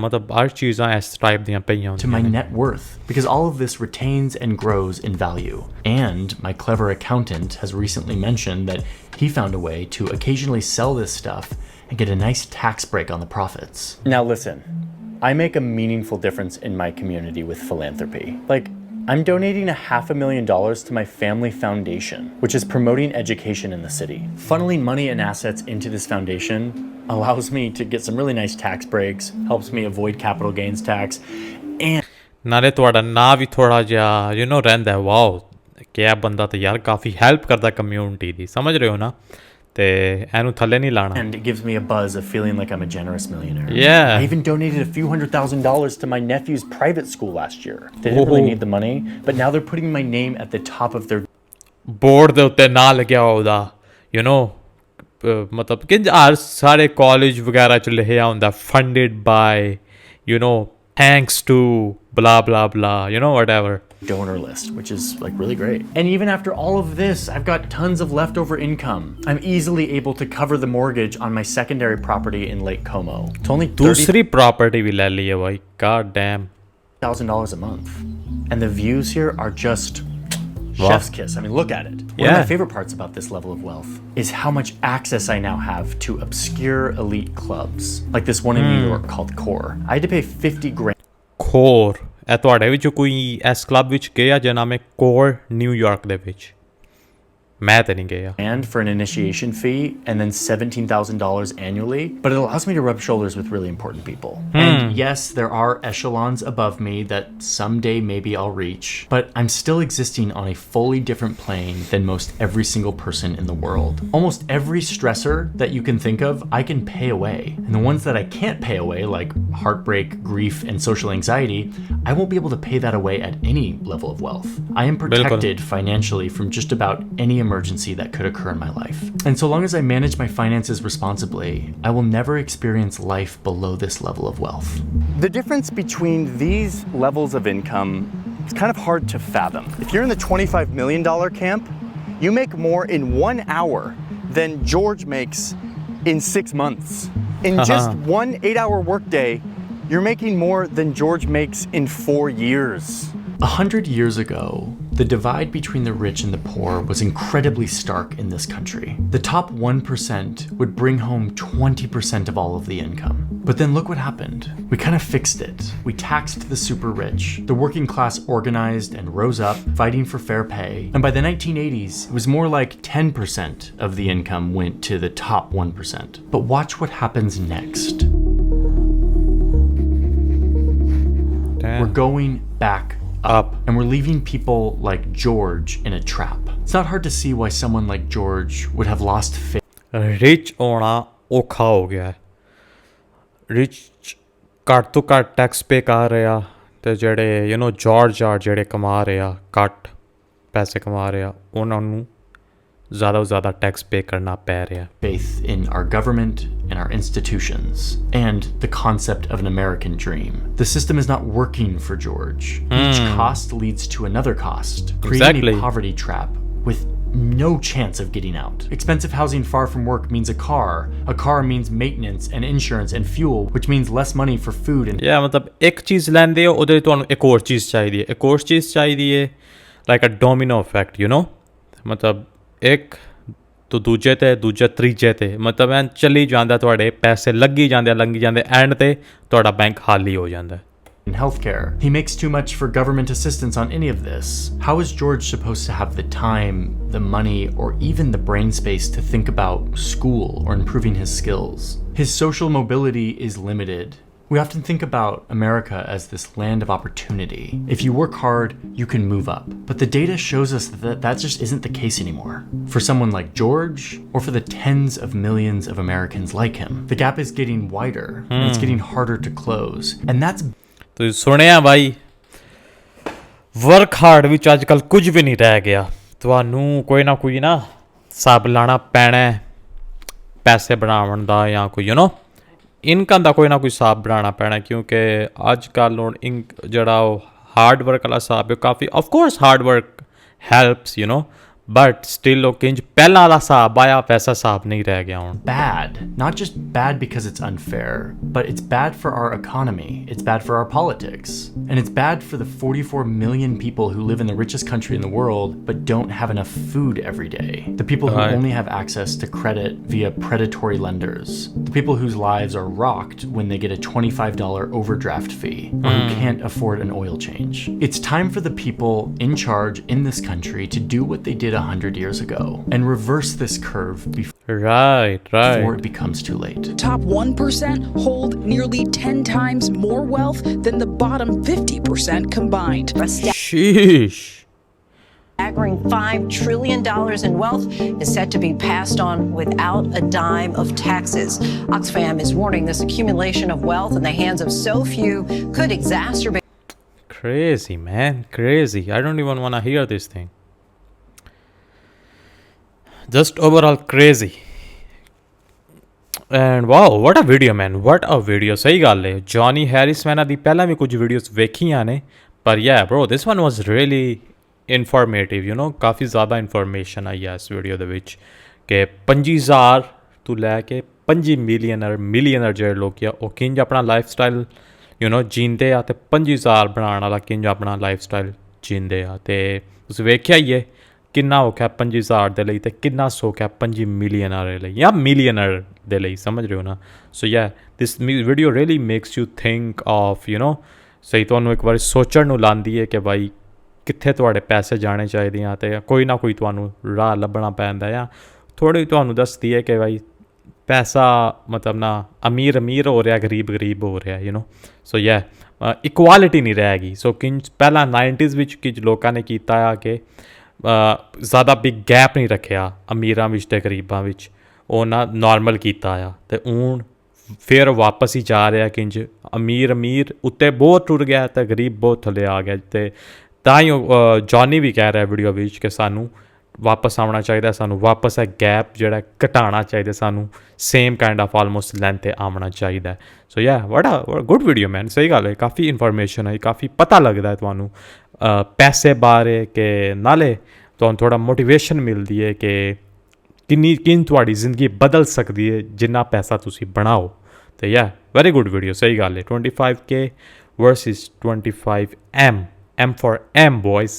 मतलब हर चीज़ां इस टाइप दियां पईयां to my होंदियां ने net worth, because all of this retains and grows in value. And my clever accountant has recently mentioned that he found a way to occasionally sell this stuff and get a nice tax break on the profits. Now listen, I make a meaningful difference in my community with philanthropy. Like, I'm donating $500,000 to my family foundation, which is promoting education in the city. Funneling money and assets into this foundation allows me to get some really nice tax breaks, helps me avoid capital gains tax, and ਨਾਲੇ ਤੁਹਾਡਾ ਨਾਂ ਵੀ ਥੋੜਾ ਜਿਹਾ ਰਹਿੰਦਾ wow ਕਿ ਇਹ ਬੰਦਾ ਤਾਂ ਯਾਰ ਕਾਫੀ ਹੈਲਪ ਕਰਦਾ ਕਮਿਊਨਿਟੀ ਦੀ ਸਮਝ ਰਹੇ ਹੋ ਨਾ ਤੇ ਇਹਨੂੰ ਥੱਲੇ ਨਹੀਂ ਲਾਣਾ it gives me a buzz of feeling like I'm a generous millionaire. Yeah. I even donated a few $100,000 to my nephew's private school last year. They didn't really need the money, but now they're putting my name at the top of their board ਦੇ ਉੱਤੇ ਨਾਂ ਲੱਗਿਆ ਉਹਦਾ ਮਤਲਬ ਕਿ ਸਾਰੇ college ਵਗੈਰਾ ਚ ਲਿਖਿਆ ਹੁੰਦਾ funded by thanks to blah blah blah whatever donor list, which is like really great. And even after all of this, I've got tons of leftover income. I'm easily able to cover the mortgage on my secondary property in Lake Como. It's only दूसरी property भी ले ली है भाई god damn $30,000 a month. And the views here are just Wow. chef's kiss. I mean, look at it. One of my favorite parts about this level of wealth is how much access I now have to obscure elite clubs, like this one in New York called Core. I had to pay 50 grand. Core ਇਹ ਤੁਹਾਡੇ ਵਿੱਚੋਂ ਕੋਈ ਇਸ club ਵਿੱਚ ਗਿਆ ਜਿਹਦਾ ਨਾਮ ਹੈ ਕੋਰ ਨਿਊਯਾਰਕ ਦੇ ਵਿੱਚ ਮੈਂ ਤਾਂ ਨਹੀਂ ਗਿਆ And for an initiation fee, and then $17,000 annually. But it allows me to rub shoulders with really important people. And yes, there are echelons above me that someday maybe I'll reach, but I'm still existing on a fully different plane than most every single person in the world. Almost every stressor that you can think of, I can pay away. And the ones that I can't pay away, like heartbreak, grief, and social anxiety, I won't be able to pay that away at any level of wealth. I am protected financially from just about any emergency that could occur in my life. And so long as I manage my finances responsibly, I will never experience life below this level of wealth. The difference between these levels of income is kind of hard to fathom. If you're in the $25 million camp, you make more in 1 hour than George makes in 6 months. In just one 8-hour workday, you're making more than George makes in 4 years. 100 years ago, the divide between the rich and the poor was incredibly stark in this country. The top 1% would bring home 20% of all of the income. But then look what happened. We kind of fixed it. We taxed the super rich. The working class organized and rose up, fighting for fair pay. And by the 1980s, it was more like 10% of the income went to the top 1%. But watch what happens next. Damn. We're going back up. And we're leaving people like George in a trap. It's not hard to see why someone like George would have lost faith. Rich ਹੋਣਾ ਔਖਾ ਹੋ ਗਿਆ ਹੈ rich ਘੱਟ ਤੋਂ ਘੱਟ tax pay ਕਰ ਰਿਹਾ ਤੇ ਜਿਹੜੇ ਜਾਰਜ ਜਿਹੜੇ ਕਮਾ ਰਿਹਾ ਘੱਟ ਪੈਸੇ ਕਮਾ ਰਿਹਾ ਉਹਨਾਂ ਨੂੰ ਜ਼ਿਆਦਾ ਤੋਂ ਜ਼ਿਆਦਾ ਟੈਕਸ ਪੇ ਕਰਨਾ ਪੈ ਰਿਹਾ Faith in our government and our institutions and the concept of an American dream. The system is not working for George. Each cost leads to another cost, creating a poverty trap with no chance of getting out. Expensive housing far from work means a car. A car means maintenance and insurance and fuel, which means less money for food and ਮਤਲਬ ਇੱਕ ਚੀਜ਼ ਲੈਂਦੇ ਹੋ ਉਹਦੇ ਤੁਹਾਨੂੰ ਇੱਕ ਹੋਰ ਚੀਜ਼ ਚਾਹੀਦੀ ਹੈ ਇੱਕ ਹੋਰ ਚੀਜ਼ ਚਾਹੀਦੀ ਹੈ ਲਾਈਕ ਅ ਡੋਮੀਨੋ ਇਫੈਕਟ ਮਤਲਬ ਇੱਕ ਤੋਂ ਦੂਜੇ ਤੇ ਦੂਜਾ ਤੀਜੇ ਤੇ ਮਤਲਬ ਐਂ ਚੱਲੀ ਜਾਂਦਾ ਤੁਹਾਡੇ ਪੈਸੇ ਲੱਗੀ ਜਾਂਦੇ ਐਂਡ ਤੇ ਤੁਹਾਡਾ ਬੈਂਕ ਖਾਲੀ ਹੋ ਜਾਂਦਾ in healthcare. He makes too much for government assistance on any of this. How is George supposed to have the time, the money, or even the brain space to think about school or improving his skills? His social mobility is limited. We often think about America as this land of opportunity. If you work hard, you can move up. But the data shows us that just isn't the case anymore. For someone like George, or for the tens of millions of Americans like him, the gap is getting wider, and it's getting harder to close. And that's ਤੁਸੀਂ ਸੁਣਿਆ ਬਾਈ work hard ਵਿੱਚ ਅੱਜ ਕੱਲ੍ਹ ਕੁਝ ਵੀ ਨਹੀਂ ਰਹਿ ਗਿਆ ਤੁਹਾਨੂੰ ਕੋਈ ਨਾ ਹਿਸਾਬ ਲਾਣਾ ਪੈਣਾ ਪੈਸੇ ਬਣਾਉਣ ਦਾ ਜਾਂ ਕੋਈ ਇਨਕਮ ਦਾ ਕੋਈ ਨਾ ਕੋਈ ਹਿਸਾਬ ਬਣਾਉਣਾ ਪੈਣਾ ਕਿਉਂਕਿ ਅੱਜ ਕੱਲ੍ਹ ਹੁਣ ਜਿਹੜਾ ਉਹ ਹਾਰਡ ਵਰਕ ਵਾਲਾ ਹਿਸਾਬ ਹੈ ਕਾਫੀ of course hard work helps but still ਉਹ ਕਿੰਜ ਪਹਿਲਾਂ ਵਾਲਾ ਹਿਸਾਬ ਆਇਆ ਵੈਸਾ ਹਿਸਾਬ ਨਹੀਂ ਰਹਿ ਗਿਆ ਹੁਣ Bad. Not just bad because it's unfair, but it's bad for our economy. It's bad for our politics. And it's bad for the 44 million people who live in the richest country in the world but don't have enough food every day. The people who only have access to credit via predatory lenders. The people whose lives are rocked when they get a $25 overdraft fee or who can't afford an oil change. It's time for the people in charge in this country to do what they did 100 years ago and reverse this curve before right it becomes too late. Top 1% hold nearly 10 times more wealth than the bottom 50% combined. sheesh Staggering $5 trillion in wealth is set to be passed on without a dime of taxes. Oxfam is warning this accumulation of wealth in the hands of so few could exacerbate. crazy man crazy I don't even want to hear this thing just overall crazy and wow what a video man what a video ਸਹੀ ਗੱਲ ਹੈ Johnny Harris ਮੈਂ ਇਹਨਾਂ ਦੀ ਪਹਿਲਾਂ ਵੀ ਕੁਝ videos ਵੇਖੀਆਂ ਨੇ ਪਰ yeah bro this one was really informative you know ਕਾਫੀ ਜ਼ਿਆਦਾ ਇਨਫੋਰਮੇਸ਼ਨ ਆਈ ਹੈ ਇਸ ਵੀਡੀਓ ਦੇ ਵਿੱਚ ਕਿ 50,000 ਤੋਂ ਲੈ ਕੇ 5 ਮਿਲੀਅਨਰ ਜਿਹੜੇ ਲੋਕ ਆ ਉਹ ਕਿੰਜ ਆਪਣਾ ਲਾਈਫ ਸਟਾਈਲ ਯੂ ਨੋ ਜੀਂਦੇ ਆ ਅਤੇ 50,000 ਬਣਾਉਣ ਵਾਲਾ ਕਿੰਜ ਆਪਣਾ ਲਾਈਫ ਸਟਾਈਲ ਜੀਂਦੇ ਆ ਅਤੇ ਤੁਸੀਂ ਵੇਖਿਆ ਹੀ ਹੈ ਕਿੰਨਾ ਔਖਾ 50,000 ਦੇ ਲਈ ਅਤੇ ਕਿੰਨਾ ਸੌਖਾ 5 ਮਿਲੀਅਨਰ ਦੇ ਲਈ ਜਾਂ ਮਿਲੀਅਨਰ ਦੇ ਲਈ ਸਮਝ ਰਹੇ ਹੋ ਨਾ ਸੋ ਯਾ ਦਿਸ video really makes you think of you know ਸਹੀ ਤੁਹਾਨੂੰ ਇੱਕ ਵਾਰੀ ਸੋਚਣ ਨੂੰ ਲਾਉਂਦੀ ਹੈ ਕਿ ਬਾਈ ਕਿੱਥੇ ਤੁਹਾਡੇ ਪੈਸੇ ਜਾਣੇ ਚਾਹੀਦੇ ਆ ਅਤੇ ਕੋਈ ਨਾ ਕੋਈ ਤੁਹਾਨੂੰ ਰਾਹ ਲੱਭਣਾ ਪੈਂਦਾ ਆ ਥੋੜ੍ਹੀ ਤੁਹਾਨੂੰ ਦੱਸਦੀ ਹੈ ਕਿ ਬਾਈ ਪੈਸਾ ਮਤਲਬ ਨਾ ਅਮੀਰ ਹੋ ਰਿਹਾ ਗਰੀਬ ਹੋ ਰਿਹਾ ਯੂ ਨੋ ਸੋ ਯਾ ਇਕੁਆਲਿਟੀ ਨਹੀਂ ਰਹਿ ਗਈ ਸੋ ਕਿੰਜ ਪਹਿਲਾਂ 90s ਵਿੱਚ ਕੁਝ ਲੋਕਾਂ ਨੇ ਕੀਤਾ ਆ ਕਿ ਜ਼ਿਆਦਾ ਬਿਗ ਗੈਪ ਨਹੀਂ ਰੱਖਿਆ ਅਮੀਰਾਂ ਵਿੱਚ ਅਤੇ ਗਰੀਬਾਂ ਵਿੱਚ ਉਹਨਾਂ ਨਾਰਮਲ ਕੀਤਾ ਆ ਅਤੇ ਹੁਣ ਫਿਰ ਵਾਪਸ ਹੀ ਜਾ ਰਿਹਾ ਕਿੰਜ ਅਮੀਰ ਉੱਤੇ ਬਹੁਤ ਟੁਰ ਗਿਆ ਅਤੇ ਗਰੀਬ ਬਹੁਤ ਥੱਲੇ ਆ ਗਿਆ ਅਤੇ ਤਾਂ ਹੀ ਜੌਨੀ ਵੀ ਕਹਿ ਰਿਹਾ ਵੀਡੀਓ ਵਿੱਚ ਕਿ ਸਾਨੂੰ ਵਾਪਸ ਆਉਣਾ ਚਾਹੀਦਾ ਸਾਨੂੰ ਵਾਪਸ ਇਹ ਗੈਪ ਜਿਹੜਾ ਘਟਾਉਣਾ ਚਾਹੀਦਾ ਸਾਨੂੰ same kind of almost length 'ਤੇ ਆਉਣਾ ਚਾਹੀਦਾ ਸੋ ਯਾ ਵੜਾ ਗੁੱਡ ਵੀਡੀਓ ਮੈਨ ਸਹੀ ਗੱਲ ਹੈ ਕਾਫੀ ਇਨਫੋਰਮੇਸ਼ਨ ਹੈ ਕਾਫੀ ਪਤਾ ਲੱਗਦਾ ਹੈ ਤੁਹਾਨੂੰ ਪੈਸੇ ਬਾਰੇ ਕਿ ਨਾਲੇ ਤੁਹਾਨੂੰ ਥੋੜ੍ਹਾ ਮੋਟੀਵੇਸ਼ਨ ਮਿਲਦੀ ਹੈ ਕਿ ਕਿੰਨੀ ਤੁਹਾਡੀ ਜ਼ਿੰਦਗੀ ਬਦਲ ਸਕਦੀ ਹੈ ਜਿੰਨਾ ਪੈਸਾ ਤੁਸੀਂ ਬਣਾਓ ਅਤੇ ਯਾ ਵੈਰੀ ਗੁੱਡ ਵੀਡੀਓ ਸਹੀ ਗੱਲ ਹੈ 25K versus 25M M for M boys